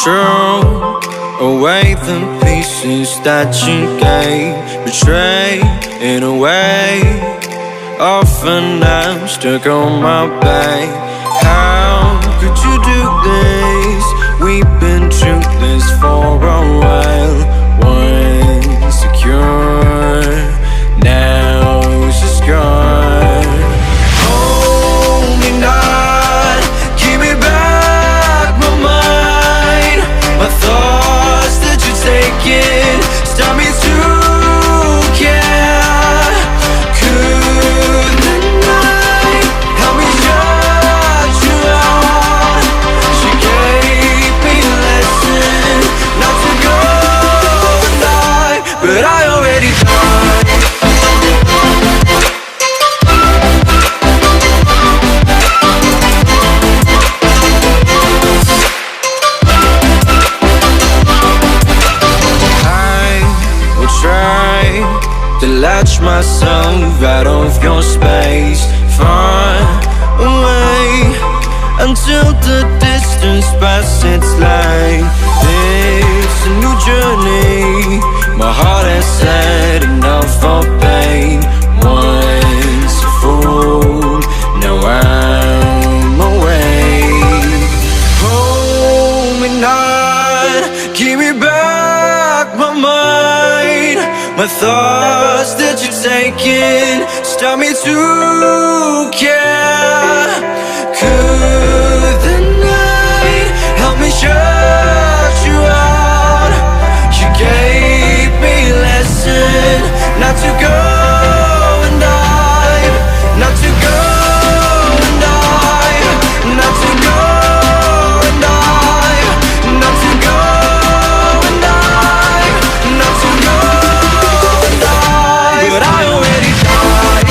throw away the pieces that you gave. Betray in a way. Often I'm stuck on my back. How could you do this? We've been through this for a while. Once secure, now it's just gone. Hold me not, give me back my mind. My thoughts that you're taking stop me to care. Could the night help me shut you out? She gave me a lesson not to go and die, but I already died. Try to latch myself out of your space, far away, until the distance passes like it's a new journey. My heart has had enough of pain. Once a fool, now I'm away. Hold me not, give me back my mind. My thoughts that you're taking stop me to care. Could the night help me shut you out? You gave me a lesson not to go and dive, not to go and dive, not to go and dive, not to go and dive, not to go. But I already died.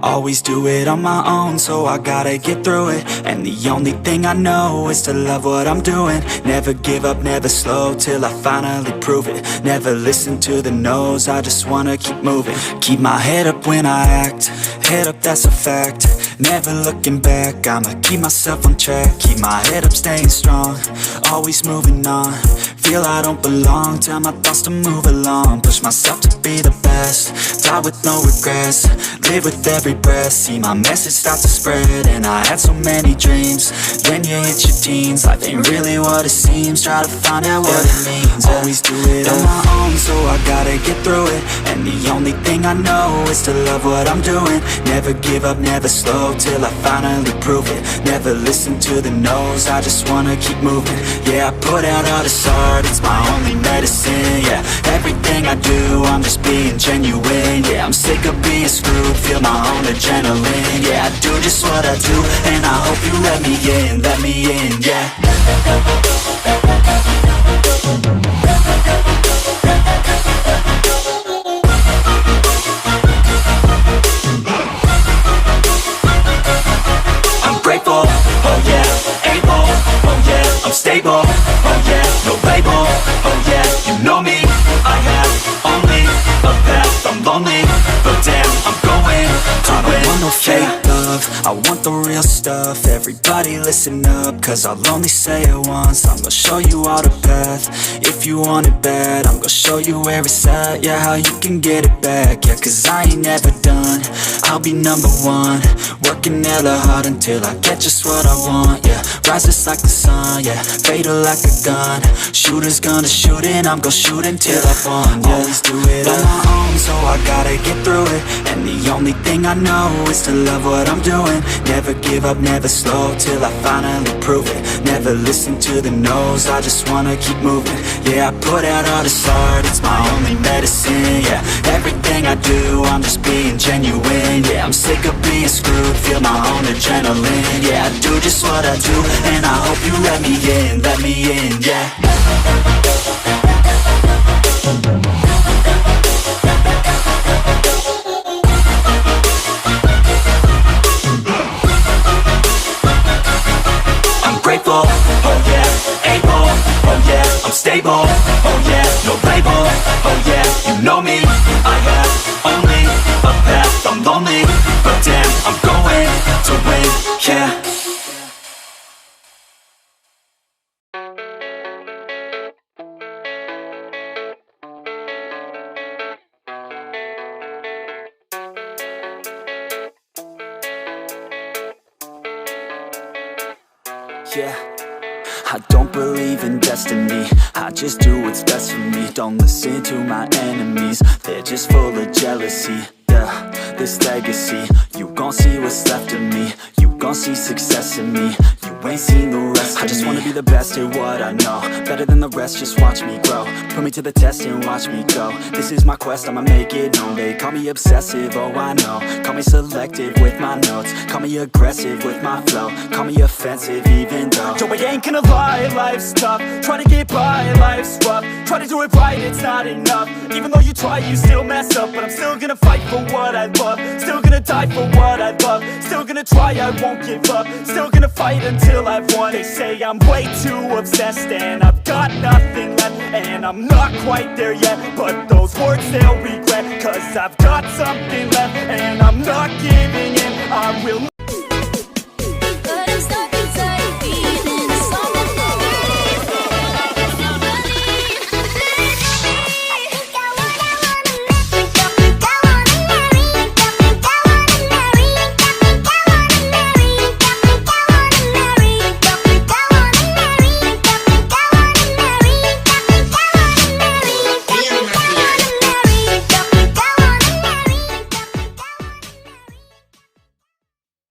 Always do it on my own, so I gotta get through it. And the only thing I know is to love what I'm doing. Never give up, never slow, till I finally prove it. Never listen to the no's, I just wanna keep moving. Keep my head up when I act, head up, that's a fact. Never looking back, I'ma keep myself on track. Keep my head up, staying strong, always moving on. Feel I don't belong, tell my thoughts to move along. Push myself to be the best, die with no regrets. Live with every breath, see my message start to spread. And I had so many dreams, then you hit your teens. Life ain't really what it seems, try to find out what it means. Always do it on my own, so I gotta get through it. And the only thing I know is to love what I'm doing. Never give up, never slow, till I finally prove it. Never listen to the no's, I just wanna keep moving. Yeah, I put out all this art, it's my only medicine. Yeah, everything I do, I'm just being genuine. Yeah, I'm sick of being screwed, feel my own adrenaline. Yeah, I do just what I do, and I hope you let me in, yeah. I'm grateful, oh yeah, able, oh yeah, I'm stable, oh yeah, no label, oh yeah, you know me, I have only a path, I'm lonely, but damn, I'm going to win. I don't want no fake love, I want the real stuff. Everybody listen up, cause I'll only say it once. I'm gonna show you all the path, if you want it bad. I'm gonna show you where it's at, yeah, how you can get it back. Yeah, cause I ain't never done, I'll be number one. Working hella hard until I get just what I want, yeah. Rises like the sun, yeah, fatal like a gun. Shooter's gonna shoot and I'm gonna shoot until I've won, yeah. Always do it on my own, so I gotta get through it. And the only thing I know is to love what I'm doing. Never give up, never slow, till I finally prove it. Never listen to the no's, I just wanna keep moving. Yeah, I put out all this art, it's my only medicine. Yeah, everything I do, I'm just being genuine. Yeah, I'm sick of being screwed, feel my own adrenaline. Yeah, I do just what I do, and I hope you let me in, yeah. Grateful, oh yeah, able, oh yeah, I'm stable, oh yeah, no label, oh yeah, you know me, I have only a path, I'm lonely, but damn, I'm going to win, yeah. Yeah, I don't believe in destiny, I just do what's best for me. Don't listen to my enemies, they're just full of jealousy. Yeah, this legacy, you gon' see what's left of me. You gon' see success in me, you ain't seen the rest of me. I just wanna be the best at what I know, better than the rest, just watch me grow. Put me to the test and watch me go. This is my quest, I'ma make it known. They call me obsessive, oh I know. Call me selective with my notes, call me aggressive with my flow. Call me offensive even though Joe, I ain't gonna lie, life's tough. Try to get by, life's rough. Try to do it right, it's not enough. Even though you try, you still mess up. But I'm still gonna fight for what I love, still gonna die for what I love. Still gonna try, I won't give up. Still gonna fight until still have one. They say I'm way too obsessed and I've got nothing left, and I'm not quite there yet, but those words they'll regret, cause I've got something left and I'm not giving in. I will